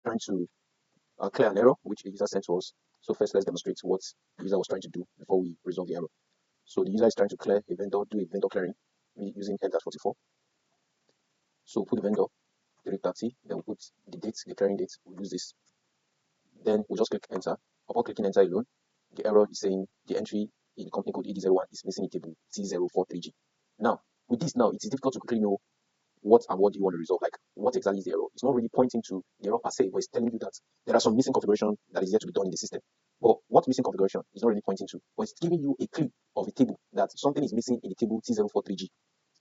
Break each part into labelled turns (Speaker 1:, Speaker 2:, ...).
Speaker 1: trying to clear an error which the user sent to us. So first, let's demonstrate what the user was trying to do before we resolve the error. So the user is trying to clear a vendor, do a vendor clearing using F-44. So put the vendor 330, then we'll put the date, the clearing date. We'll use this. Then we'll just click enter. Upon clicking enter alone, the error is saying the entry in the company code AD01 is missing in table T043G. Now, with this now, it is difficult to quickly know what and what do you want to resolve. Like, what exactly is the error? It's not really pointing to the error per se, but it's telling you that there are some missing configuration that is yet to be done in the system. But what missing configuration is not really pointing to, but it's giving you a clue of a table that something is missing in the table T043G.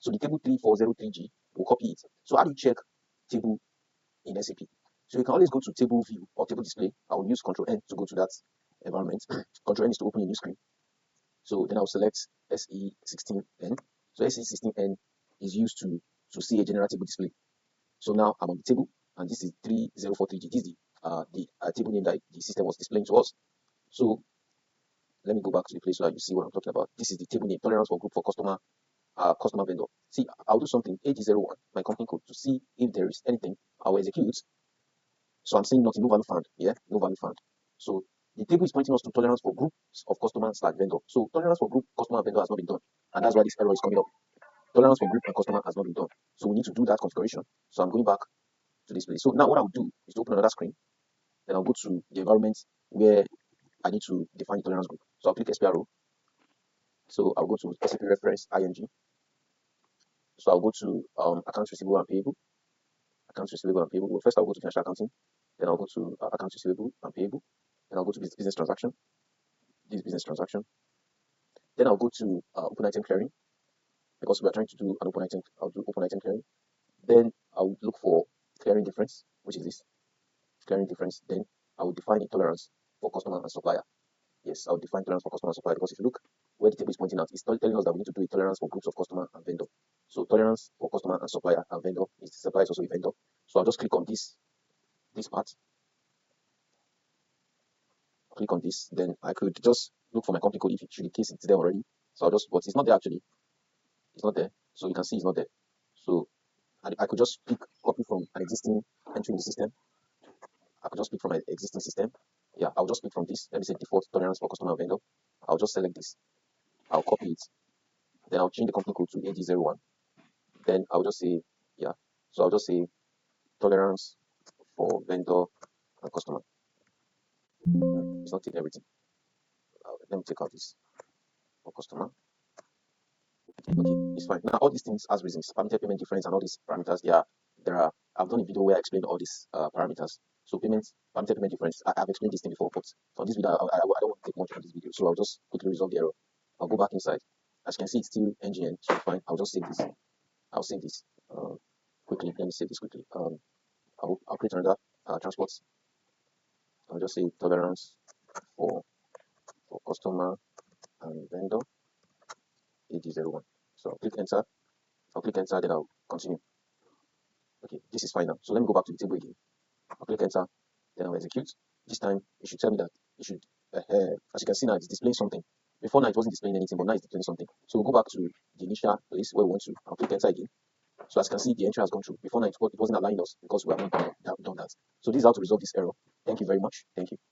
Speaker 1: So the table 3403G will copy it. So how do you check table in SAP? So you can always go to table view or table display. I will use Control N to go to that environment. Control N is to open a new screen. So then I'll select SE16N. So SE16N is used to see a general table display. So now I'm on the table, and this is 3043G. This is the table name that the system was displaying to us. So let me go back to the place where you see what I'm talking about. This is the table name, tolerance for group for customer vendor. See, I'll do something AD01, my company code, to see if there is anything. I'll execute. So I'm saying nothing, no value found. Yeah, no value found. So the table is pointing us to tolerance for groups of customer/vendor. So tolerance for group customer vendor has not been done, and that's why this error is coming up. Tolerance for group and customer has not been done. So we need to do that configuration. So I'm going back to this place. So now what I'll do is to open another screen. Then I'll go to the environment where I need to define the tolerance group. So I'll click SPRO. So I'll go to SAP reference ING. So I'll go to accounts receivable and payable. Accounts receivable and payable. Well, first I'll go to financial accounting. Then I'll go to accounts receivable and payable. Then I'll go to business transaction. This business transaction. Then I'll go to open item clearing, because we are trying to do an open item. I'll do open item clearing. Then I'll look for clearing difference, which is this clearing difference. Then I will define a tolerance for customer and supplier. Yes, I'll define tolerance for customer and supplier, because if you look where the table is pointing out, it's telling us that we need to do a tolerance for groups of customer and vendor. So tolerance for customer and supplier and vendor is the supplier is also a vendor. So I'll just click on this part. Click on this, then I could just look for my company code if it should in case it's there already. So I'll just, but it's not there actually. It's not there. So you can see it's not there. So I could just pick copy from an existing entry in the system. I could just pick from an existing system. Yeah, I'll just pick from this. Let me say default tolerance for customer and vendor. I'll just select this. I'll copy it. Then I'll change the company code to AD01. Then I'll just say, yeah. So I'll just say tolerance for vendor and customer. It's not taking everything. Let me take out this for customer. Okay, it's fine. Now all these things has reasons, permitted payment difference and all these parameters. I've done a video where I explained all these parameters. So permitted payment difference, I've explained this thing before, but for this video I don't want to take much of this video, so I'll just quickly resolve the error. I'll go back inside. As you can see, it's still NGN, so fine. I'll just save this. I'll save this quickly. Let me save this quickly. I'll create another transport. I'll just say tolerance for customer and vendor AD01. So I'll click enter. Then I'll continue. Okay, this is fine now. So let me go back to the table again. I'll click enter, then I'll execute. This time it should tell me that it should, as you can see now, it's displaying something. Before now it wasn't displaying anything, but now it's displaying something. So we'll go back to the initial place where we want to. I'll click enter again. So as you can see, the entry has gone through. Before now it wasn't allowing us because we have not done that. So this is how to resolve this error. Thank you very much. Thank you.